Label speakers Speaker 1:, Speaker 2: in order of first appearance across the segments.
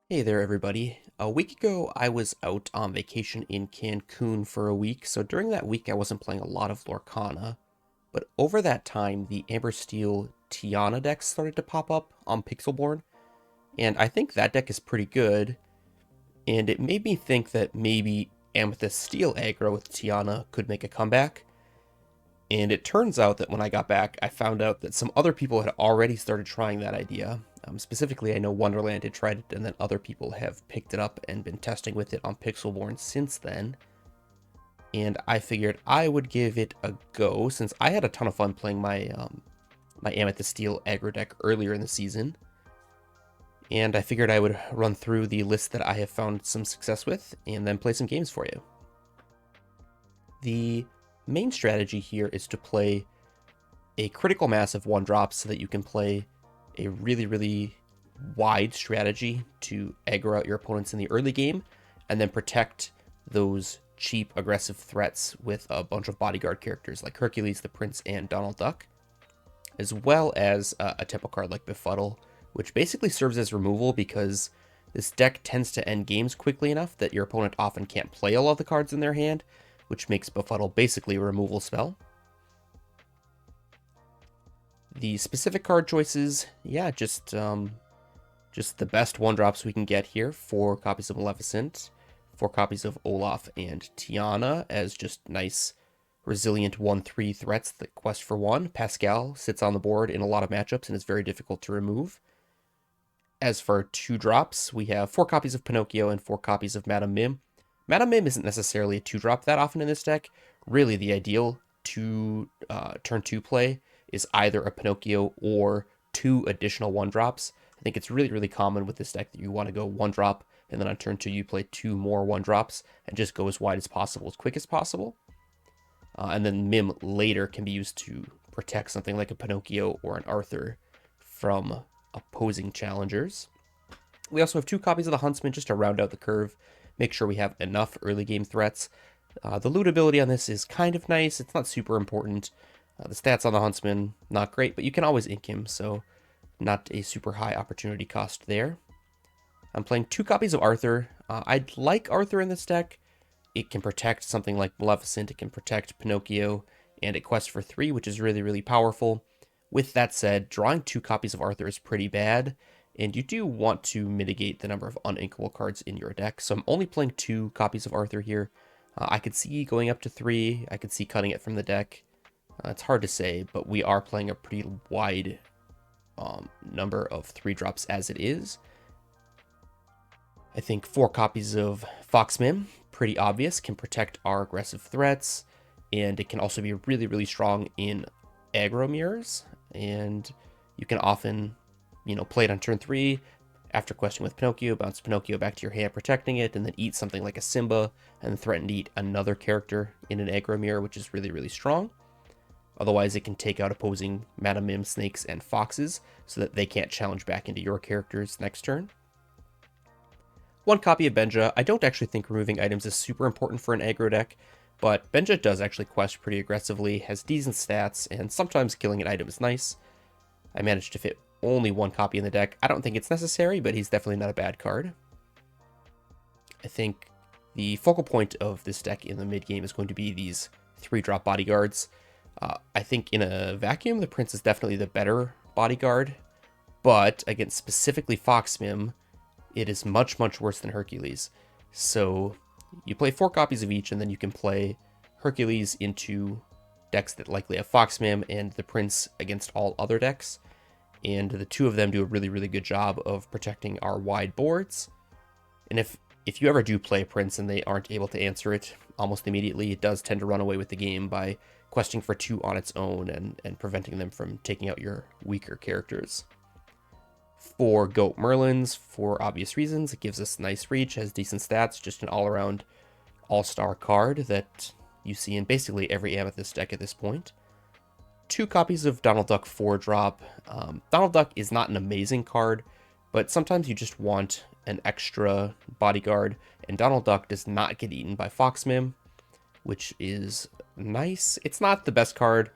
Speaker 1: Hey there, everybody. A week ago, I was out on vacation in Cancun for a week, so during that week, I wasn't playing a lot of Lorcana. But over that time, the Amber Steel Tiana deck started to pop up on Pixelborn, and I think that deck is pretty good, and it made me think that maybe Amethyst Steel aggro with Tiana could make a comeback. And it turns out that when I got back, I found out that some other people had already started trying that idea. Specifically, I know Wonderland had tried it, and then other people have picked it up and been testing with it on Pixelborn since then. And I figured I would give it a go since I had a ton of fun playing my Amethyst Steel aggro deck earlier in the season. And I figured I would run through the list that I have found some success with and then play some games for you. The main strategy here is to play a critical mass of 1-drops so that you can play a really wide strategy to aggro out your opponents in the early game and then protect those cheap aggressive threats with a bunch of bodyguard characters like Hercules, the Prince, and Donald Duck, as well as a tempo card like Befuddle, which basically serves as removal because this deck tends to end games quickly enough that your opponent often can't play all of the cards in their hand, which makes Befuddle basically a removal spell. The specific card choices, yeah, just the best 1-drops we can get here. 4 copies of Maleficent, 4 copies of Olaf and Tiana as just nice, resilient 1/3 threats that quest for 1. Pascal sits on the board in a lot of matchups and is very difficult to remove. As for 2-drops, we have 4 copies of Pinocchio and 4 copies of Madame Mim. Madame Mim isn't necessarily a 2-drop that often in this deck. Really, the ideal turn 2 play is either a Pinocchio or 2 additional 1-drops. I think it's really common with this deck that you want to go 1-drop, and then on turn 2 you play 2 more 1-drops, and just go as wide as possible, as quick as possible. And then Mim later can be used to protect something like a Pinocchio or an Arthur from opposing challengers. We also have 2 copies of the Huntsman just to round out the curve, make sure we have enough early game threats. The loot ability on this is kind of nice. It's not super important. The stats on the Huntsman, not great, but you can always ink him, so not a super high opportunity cost there. I'm playing 2 copies of Arthur. I'd like Arthur in this deck. It can protect something like Maleficent, it can protect Pinocchio, and it quests for 3, which is really powerful. With that said, drawing 2 copies of Arthur is pretty bad, and you do want to mitigate the number of uninkable cards in your deck, so I'm only playing 2 copies of Arthur here. I could see going up to 3, I could see cutting it from the deck. It's hard to say, but we are playing a pretty wide number of 3-drops as it is. I think 4 copies of Fox Mim, pretty obvious, can protect our aggressive threats, and it can also be really strong in aggro mirrors, and you can often, play it on turn 3, after questing with Pinocchio, bounce Pinocchio back to your hand, protecting it, and then eat something like a Simba, and then threaten to eat another character in an aggro mirror, which is really strong. Otherwise, it can take out opposing Madame Mim, snakes, and foxes, so that they can't challenge back into your characters next turn. 1 copy of Benja. I don't actually think removing items is super important for an aggro deck, but Benja does actually quest pretty aggressively, has decent stats, and sometimes killing an item is nice. I managed to fit only 1 copy in the deck. I don't think it's necessary, but he's definitely not a bad card. I think the focal point of this deck in the mid game is going to be these 3-drop bodyguards. I think in a vacuum, the Prince is definitely the better bodyguard, but against specifically Fox Mim, it is much worse than Hercules. So you play 4 copies of each, and then you can play Hercules into decks that likely have Fox Mim and the Prince against all other decks. And the 2 of them do a really good job of protecting our wide boards. And if you ever do play Prince and they aren't able to answer it almost immediately, it does tend to run away with the game by questing for 2 on its own and preventing them from taking out your weaker characters. For Goat Merlins, for obvious reasons, it gives us nice reach, has decent stats, just an all-around all-star card that you see in basically every Amethyst deck at this point. 2 copies of Donald Duck 4-drop. Donald Duck is not an amazing card, but sometimes you just want an extra bodyguard, and Donald Duck does not get eaten by Fox Mim, which is nice. It's not the best card,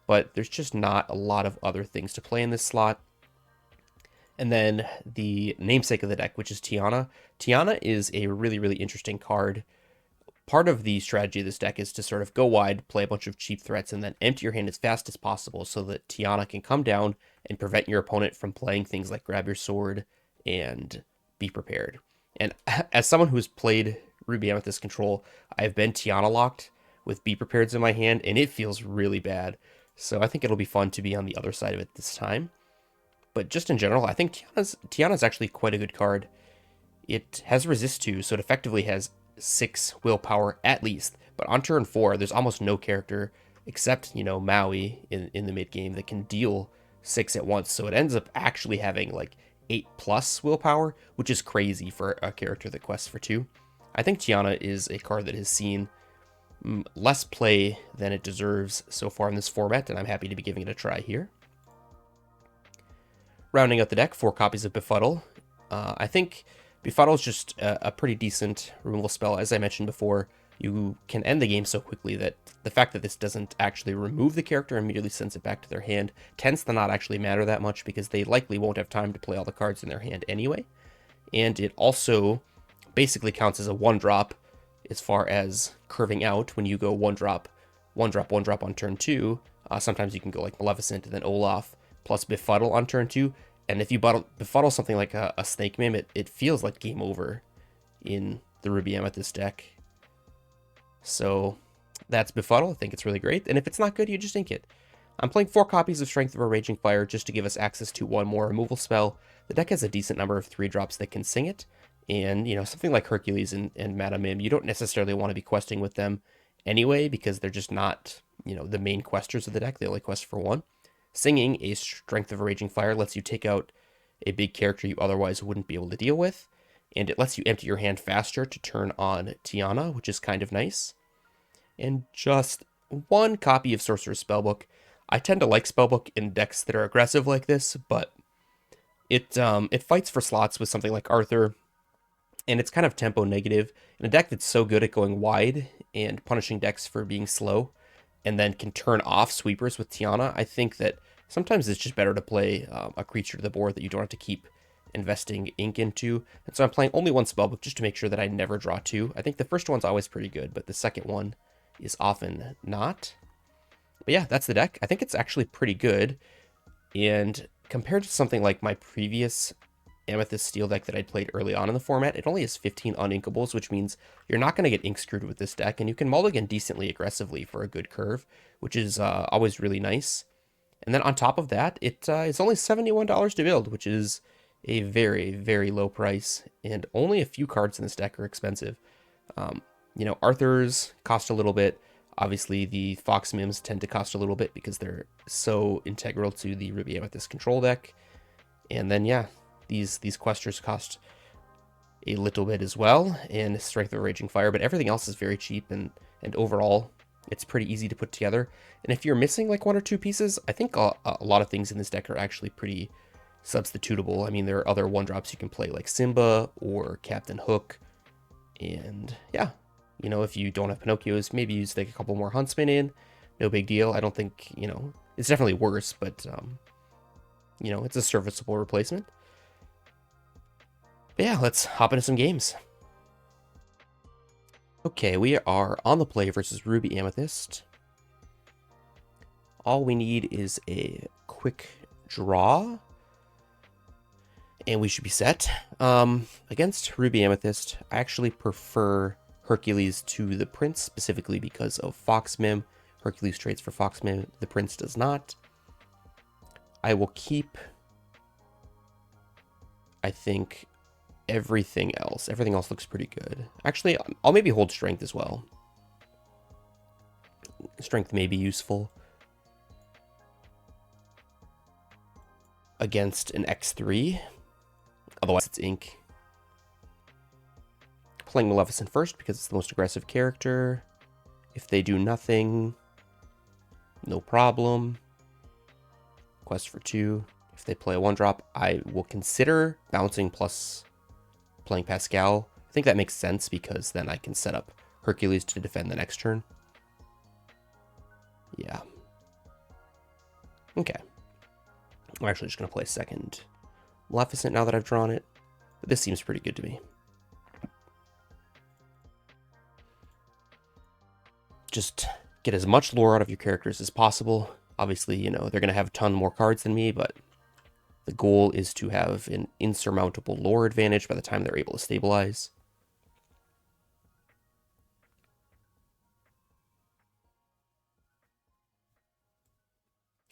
Speaker 1: but there's just not a lot of other things to play in this slot. And then the namesake of the deck, which is Tiana. Tiana is a really, really interesting card. Part of the strategy of this deck is to sort of go wide, play a bunch of cheap threats, and then empty your hand as fast as possible so that Tiana can come down and prevent your opponent from playing things like grab your sword and be prepared. And as someone who's played Ruby Amethyst Control, I've been Tiana locked with be prepareds in my hand, and it feels really bad. So I think it'll be fun to be on the other side of it this time. But just in general, I think Tiana's actually quite a good card. It has resist 2, so it effectively has 6 willpower at least. But on turn 4, there's almost no character except, Maui in the mid game that can deal 6 at once. So it ends up actually having like 8+ willpower, which is crazy for a character that quests for 2. I think Tiana is a card that has seen less play than it deserves so far in this format, and I'm happy to be giving it a try here. Rounding out the deck, 4 copies of Befuddle. I think Befuddle is just a pretty decent removal spell. As I mentioned before, you can end the game so quickly that the fact that this doesn't actually remove the character and immediately sends it back to their hand tends to not actually matter that much because they likely won't have time to play all the cards in their hand anyway. And it also basically counts as a 1-drop as far as curving out when you go 1-drop, 1-drop, 1-drop on turn 2. Sometimes you can go like Maleficent and then Olaf plus Befuddle on turn 2. And if you Befuddle something like a Snake Mim, it feels like game over in the Ruby Amethyst deck. So that's Befuddle. I think it's really great. And if it's not good, you just ink it. I'm playing 4 copies of Strength of a Raging Fire just to give us access to 1 more removal spell. The deck has a decent number of 3-drops that can sing it. And, something like Hercules and Madame Mim, you don't necessarily want to be questing with them anyway because they're just not, the main questers of the deck. They only quest for 1. Singing a Strength of a Raging Fire lets you take out a big character you otherwise wouldn't be able to deal with, and it lets you empty your hand faster to turn on Tiana, which is kind of nice. And just 1 copy of Sorcerer's Spellbook. I tend to like Spellbook in decks that are aggressive like this, but it fights for slots with something like Arthur, and it's kind of tempo negative. In a deck that's so good at going wide and punishing decks for being slow, and then can turn off sweepers with Tiana, I think that sometimes it's just better to play a creature to the board that you don't have to keep investing ink into. And so I'm playing only 1 spellbook just to make sure that I never draw 2. I think the first one's always pretty good, but the second one is often not. But yeah, that's the deck. I think it's actually pretty good. And compared to something like my previous Amethyst Steel deck that I'd played early on in the format, it only has 15 uninkables, which means you're not going to get ink screwed with this deck, and you can mulligan decently aggressively for a good curve, which is always really nice. And then on top of that, it's only $71 to build, which is a very, very low price, and only a few cards in this deck are expensive. Arthur's cost a little bit. Obviously, the Fox Mims tend to cost a little bit because they're so integral to the Ruby Amethyst control deck. And then, yeah, these questers cost a little bit as well, and Strength of a Raging Fire, but everything else is very cheap, and overall, it's pretty easy to put together. And if you're missing like 1 or 2 pieces, I think a lot of things in this deck are actually pretty substitutable. I mean, there are other 1-drops you can play like Simba or Captain Hook, and yeah, if you don't have Pinocchios, maybe you stick a couple more Huntsmen in. No big deal. I don't think, it's definitely worse, but, it's a serviceable replacement. But yeah, let's hop into some games. Okay, we are on the play versus Ruby Amethyst. All we need is a quick draw, and we should be set. Against Ruby Amethyst, I actually prefer Hercules to the Prince, specifically because of Fox Mim. Hercules trades for Fox Mim, the Prince does not. I will keep, I think, everything else. Everything else looks pretty good. Actually, I'll maybe hold Strength as well. Strength may be useful against an X3. Otherwise, it's ink. Playing Maleficent first because it's the most aggressive character. If they do nothing, no problem. Quest for 2. If they play a 1-drop, I will consider bouncing plus playing Pascal. I think that makes sense because then I can set up Hercules to defend the next turn. Yeah. Okay. I'm actually just going to play second Maleficent now that I've drawn it. But this seems pretty good to me. Just get as much lore out of your characters as possible. Obviously, you know, they're going to have a ton more cards than me, but the goal is to have an insurmountable lore advantage by the time they're able to stabilize.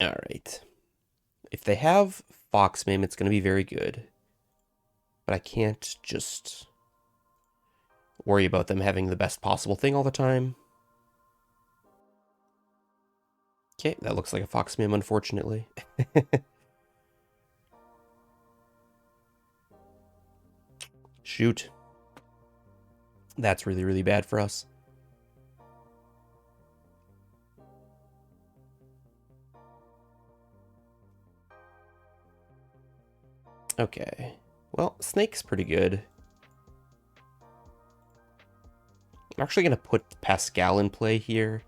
Speaker 1: Alright. If they have Foxmim, it's going to be very good. But I can't just worry about them having the best possible thing all the time. Okay, that looks like a Foxmim, unfortunately. Shoot. That's really, really bad for us. Okay. Well, Snake's pretty good. I'm actually going to put Pascal in play here,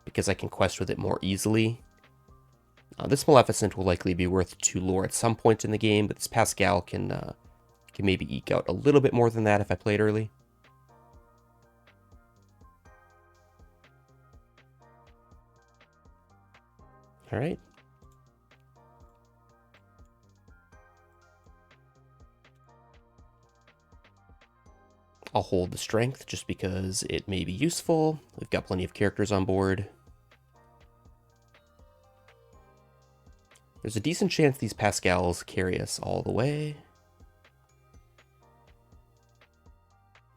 Speaker 1: because I can quest with it more easily. This Maleficent will likely be worth 2 lore at some point in the game, but this Pascal can maybe eke out a little bit more than that if I play it early. Alright. I'll hold the strength just because it may be useful. We've got plenty of characters on board. There's a decent chance these Pascals carry us all the way.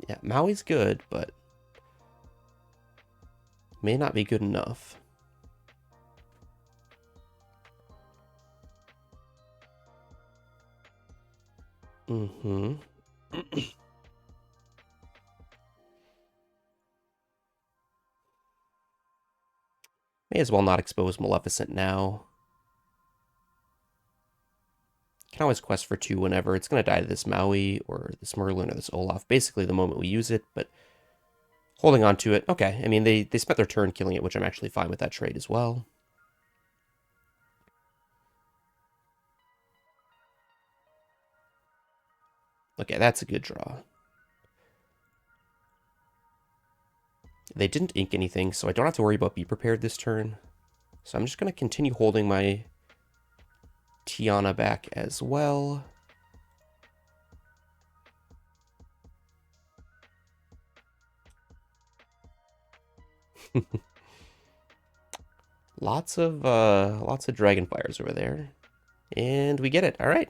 Speaker 1: Yeah, Maui's good, but may not be good enough. May as well not expose Maleficent now. Can always quest for 2 whenever. It's going to die to this Maui or this Merlin or this Olaf, basically the moment we use it, but holding on to it. Okay, I mean, they spent their turn killing it, which I'm actually fine with that trade as well. Okay, that's a good draw. They didn't ink anything, so I don't have to worry about Be Prepared this turn. So I'm just going to continue holding my Tiana back as well. lots of Dragonfires over there. And we get it. All right.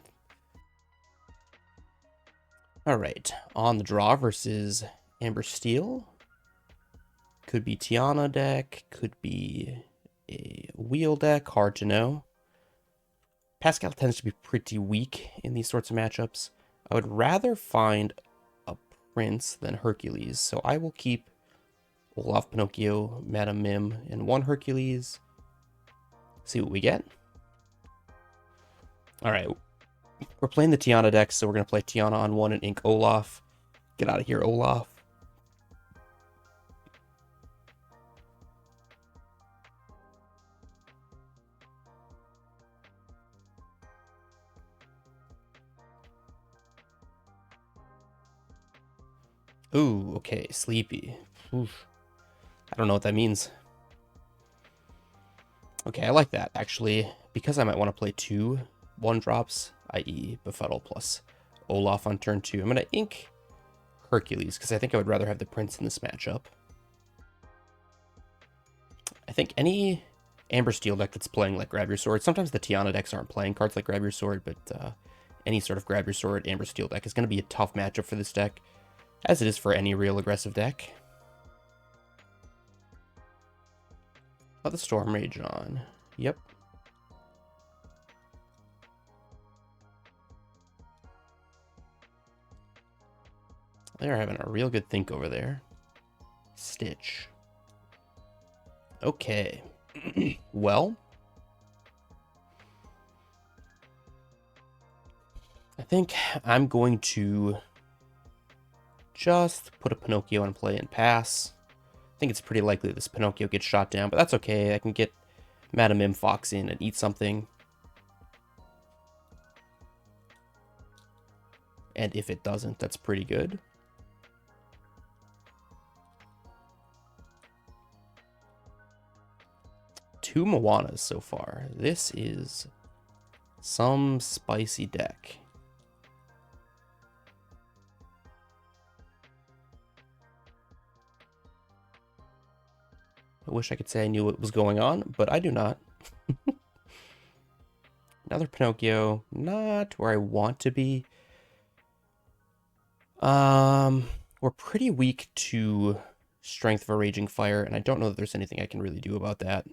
Speaker 1: All right. On the draw versus Amber Steel. Could be Tiana deck. Could be a wheel deck. Hard to know. Pascal tends to be pretty weak in these sorts of matchups. I would rather find a Prince than Hercules, so I will keep Olaf, Pinocchio, Madame Mim, and 1 Hercules. See what we get. Alright, we're playing the Tiana deck, so we're going to play Tiana on 1 and ink Olaf. Get out of here, Olaf. Ooh, okay, sleepy. Oof. I don't know what that means. Okay, I like that, actually, because I might want to play 2 1-drops, i.e. Befuddle plus Olaf on turn 2. I'm going to ink Hercules, because I think I would rather have the Prince in this matchup. I think any Amber Steel deck that's playing like Grab Your Sword, sometimes the Tiana decks aren't playing cards like Grab Your Sword, but any sort of Grab Your Sword Amber Steel deck is going to be a tough matchup for this deck, as it is for any real aggressive deck. Let the Storm Rage on. Yep. They're having a real good think over there. Stitch. Okay. Well, I think I'm going to just put a Pinocchio in play and pass. I think it's pretty likely this Pinocchio gets shot down, but that's okay. I can get Madame Mim Fox in and eat something. And if it doesn't, that's pretty good. Two Moanas so far. This is some spicy deck. I wish I could say I knew what was going on, but I do not. Another Pinocchio, not where I want to be. We're pretty weak to Strength of a Raging Fire, and I don't know that there's anything I can really do about that.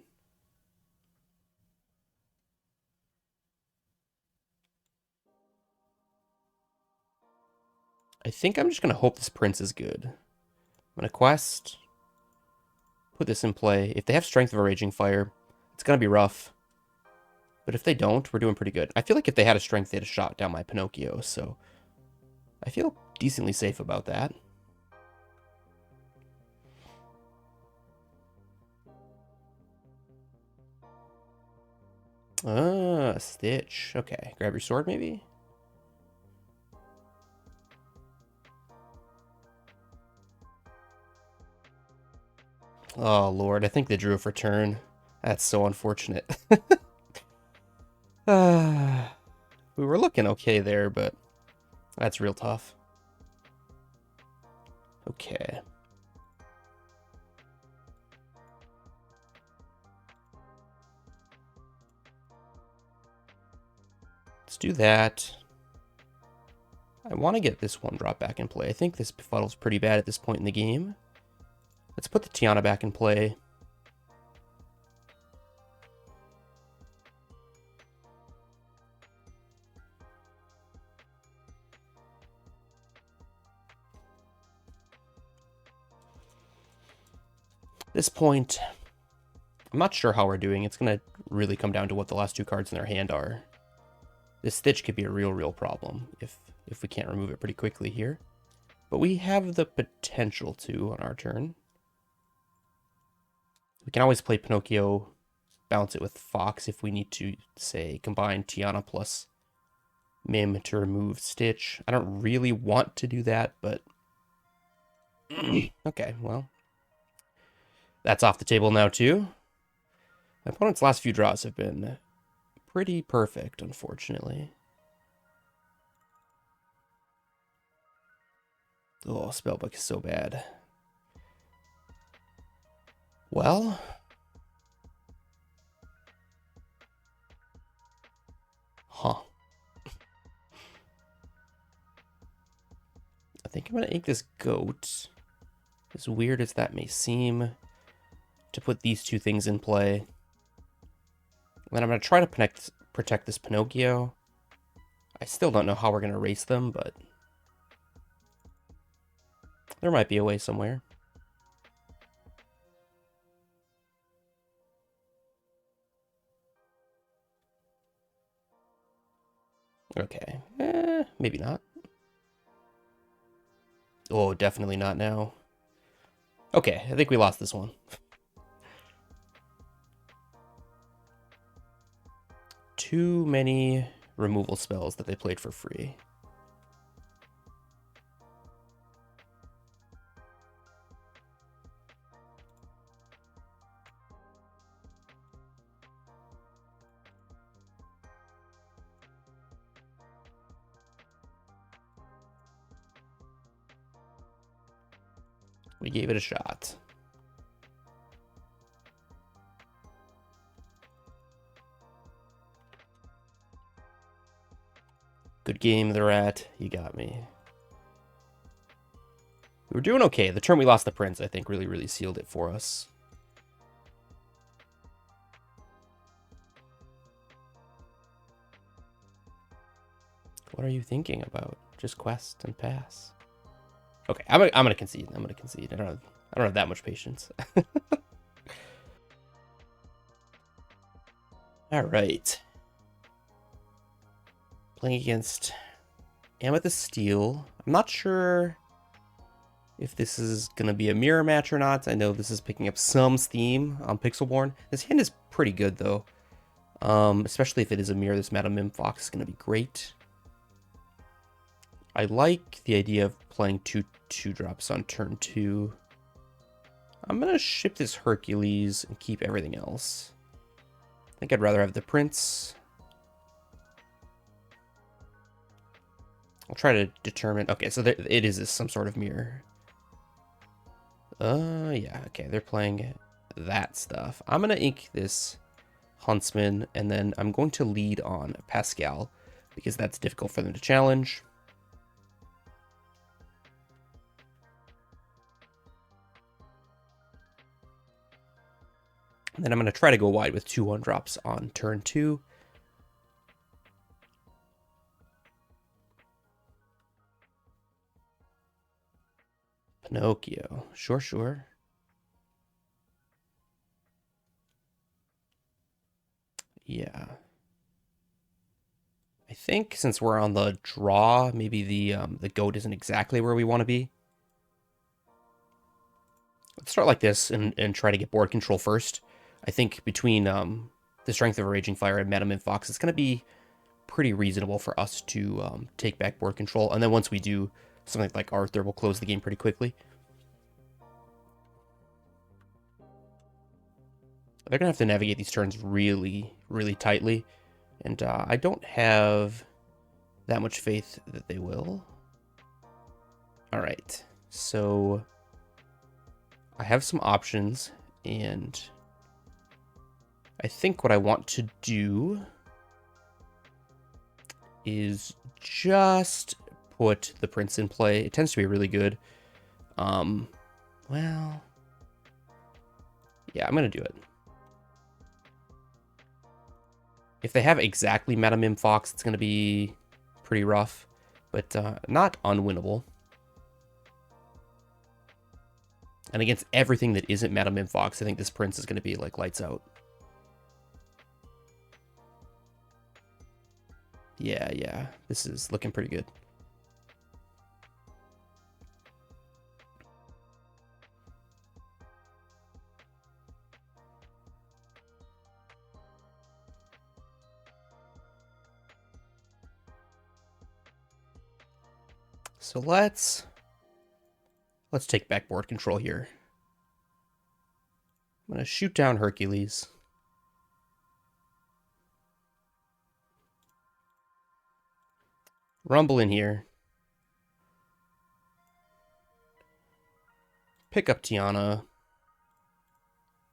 Speaker 1: I think I'm just going to hope this Prince is good. I'm going to quest, put this in play. If they have Strength of a Raging Fire, it's going to be rough. But if they don't, we're doing pretty good. I feel like if they had a Strength, they'd have shot down my Pinocchio, so I feel decently safe about that. Stitch. Okay, grab your sword, maybe? Oh, Lord, I think they drew a for turn. That's so unfortunate. We were looking okay there, but that's real tough. Okay. Let's do that. I want to get this one drop back in play. I think this befuddle's pretty bad at this point in the game. Let's put the Tiana back in play. At this point, I'm not sure how we're doing. It's going to really come down to what the last two cards in their hand are. This Stitch could be a real problem if we can't remove it pretty quickly here. But we have the potential to on our turn. We can always play Pinocchio, bounce it with Fox if we need to, say, combine Tiana plus Mim to remove Stitch. I don't really want to do that, but... okay, well. That's off the table now, too. My opponent's last few draws have been pretty perfect, unfortunately. Oh, Spellbook is so bad. Well... huh. I think I'm going to ink this goat. As weird as that may seem, to put these two things in play. And then I'm going to try to protect this Pinocchio. I still don't know how we're going to erase them, but there might be a way somewhere. Okay, maybe not. Oh, definitely not now. Okay, I think we lost this one. Too many removal spells that they played for free. We gave it a shot. Good game, the rat. You got me. We were doing okay. The turn we lost the Prince, I think, really sealed it for us. What are you thinking about? Just quest and pass. Okay, I'm gonna concede. I'm gonna concede. I don't have that much patience. All right. Playing against Amethyst Steel. I'm not sure if this is gonna be a mirror match or not. I know this is picking up some steam on Pixelborn. This hand is pretty good though. Especially if it is a mirror. This Madam Mim Fox is gonna be great. I like the idea of playing 2/2 on turn 2. I'm going to ship this Hercules and keep everything else. I think I'd rather have the Prince. I'll try to determine... Okay, so it is some sort of mirror. Yeah, okay, they're playing that stuff. I'm going to ink this Huntsman, and then I'm going to lead on Pascal, because that's difficult for them to challenge. And then I'm going to try to go wide with 2 1-drops on turn 2. Pinocchio. Sure, sure. Yeah. I think since we're on the draw, maybe the goat isn't exactly where we want to be. Let's start like this and try to get board control first. I think between the Strength of a Raging Fire and Metamim Fox, it's going to be pretty reasonable for us to take back board control. And then once we do, something like Arthur will close the game pretty quickly. They're going to have to navigate these turns really, really tightly. And I don't have that much faith that they will. All right, so I have some options, and I think what I want to do is just put the Prince in play. It tends to be really good. Well, yeah, I'm going to do it. If they have exactly Metamim Fox, it's going to be pretty rough, but not unwinnable. And against everything that isn't Metamim Fox, I think this Prince is going to be like lights out. Yeah, this is looking pretty good. So let's take back board control here. I'm going to shoot down Hercules. Rumble in here. Pick up Tiana.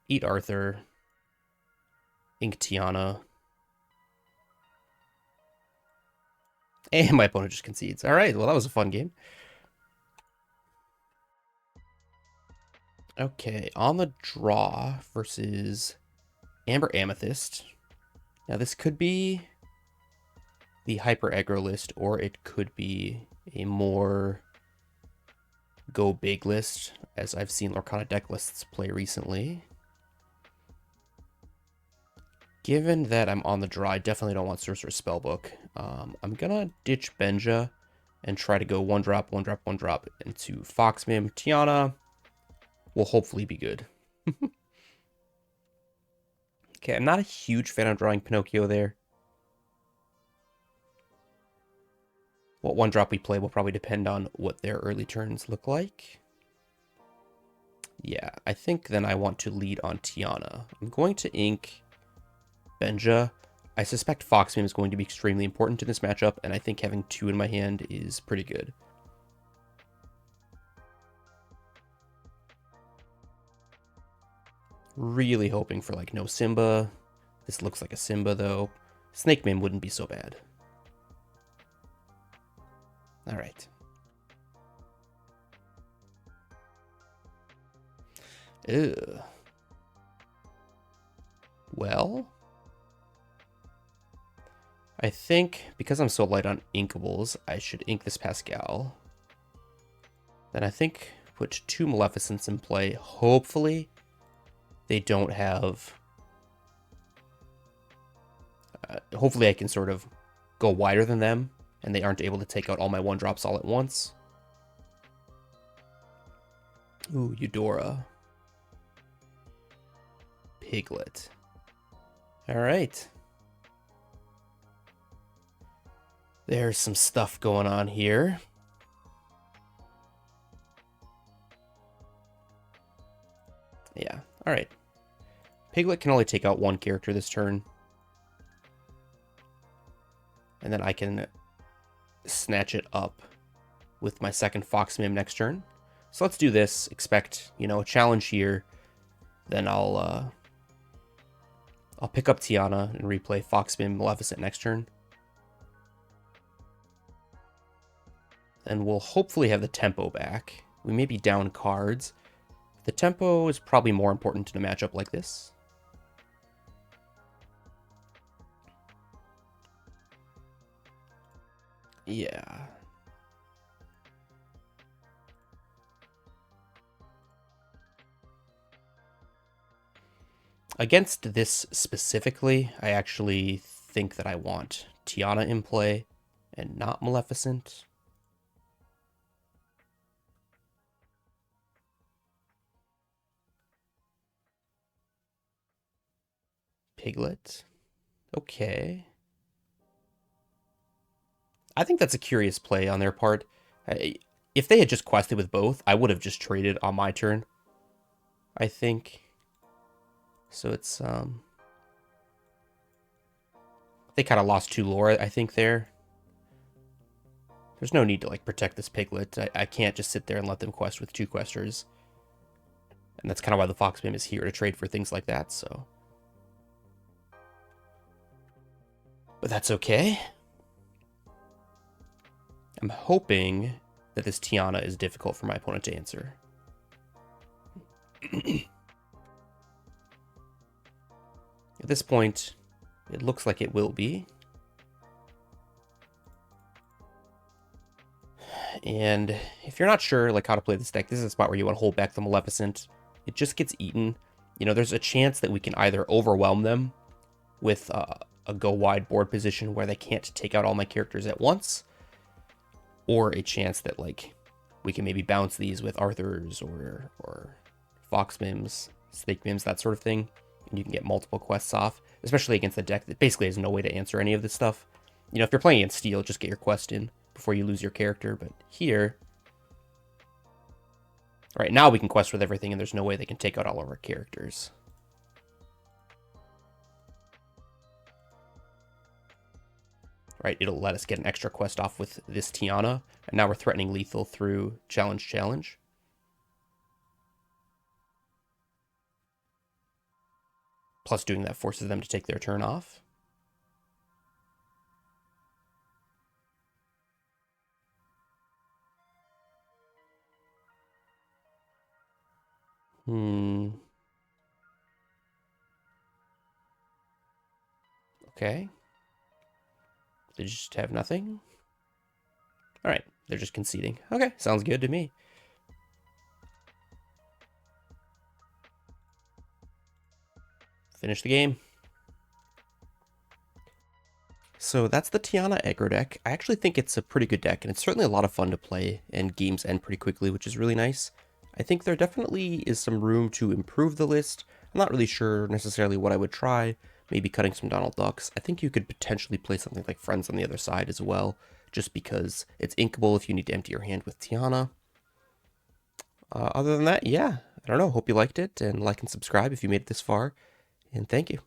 Speaker 1: Eat Arthur. Ink Tiana. And my opponent just concedes. All right, well, that was a fun game. Okay, on the draw versus Amber Amethyst. Now, this could be the hyper aggro list, or it could be a more go big list, as I've seen Lorcana deck lists play recently. Given that I'm on the draw, I definitely don't want Sorcerer's Spellbook. I'm gonna ditch Benja and try to go 1-drop, 1-drop, 1-drop into Foxmim. Tiana will hopefully be good. Okay, I'm not a huge fan of drawing Pinocchio there. What 1-drop we play will probably depend on what their early turns look like. Yeah, I think then I want to lead on Tiana. I'm going to ink Benja. I suspect Foxmim is going to be extremely important in this matchup, and I think having 2 in my hand is pretty good. Really hoping for like no Simba. This looks like a Simba though. Snake Man wouldn't be so bad. All right. Ew. Well, I think because I'm so light on inkables, I should ink this Pascal. Then I think put 2 Maleficents in play. Hopefully they don't have... hopefully I can sort of go wider than them, and they aren't able to take out all my 1-drops all at once. Ooh, Eudora. Piglet. All right. There's some stuff going on here. Yeah, alright. Piglet can only take out one character this turn. And then I can snatch it up with my second Fox Mim next turn. So let's do this. Expect, a challenge here. Then I'll pick up Tiana and replay Fox Mim Maleficent next turn. And we'll hopefully have the tempo back. We may be down cards. The tempo is probably more important in a matchup like this. Yeah. Against this specifically, I actually think that I want Tiana in play and not Maleficent. Piglet. Okay. I think that's a curious play on their part. If they had just quested with both, I would have just traded on my turn, I think. So it's, they kind of lost 2 lore, I think, there. There's no need to, protect this Piglet. I can't just sit there and let them quest with 2 questers. And that's kind of why the Fox Mim is here, to trade for things like that, so. But that's okay. I'm hoping that this Tiana is difficult for my opponent to answer. At this point, it looks like it will be. And if you're not sure how to play this deck, this is a spot where you want to hold back the Maleficent. It just gets eaten. There's a chance that we can either overwhelm them with a go wide board position where they can't take out all my characters at once, or a chance that we can maybe bounce these with Arthurs or Fox Mims, Snake Mims, that sort of thing, and you can get multiple quests off, especially against a deck that basically has no way to answer any of this stuff. If you're playing against Steel, just get your quest in before you lose your character, but here, all right, now we can quest with everything, and there's no way they can take out all of our characters. Right, it'll let us get an extra quest off with this Tiana, and now we're threatening lethal through challenge. Plus doing that forces them to take their turn off. Okay. They just have nothing? Alright, they're just conceding. Okay, sounds good to me. Finish the game. So that's the Tiana Aggro deck. I actually think it's a pretty good deck, and it's certainly a lot of fun to play, and games end pretty quickly, which is really nice. I think there definitely is some room to improve the list. I'm not really sure necessarily what I would try. Maybe cutting some Donald Ducks. I think you could potentially play something like Friends on the other side as well, just because it's inkable if you need to empty your hand with Tiana. Other than that, yeah, I don't know. Hope you liked it, and like and subscribe if you made it this far, and thank you.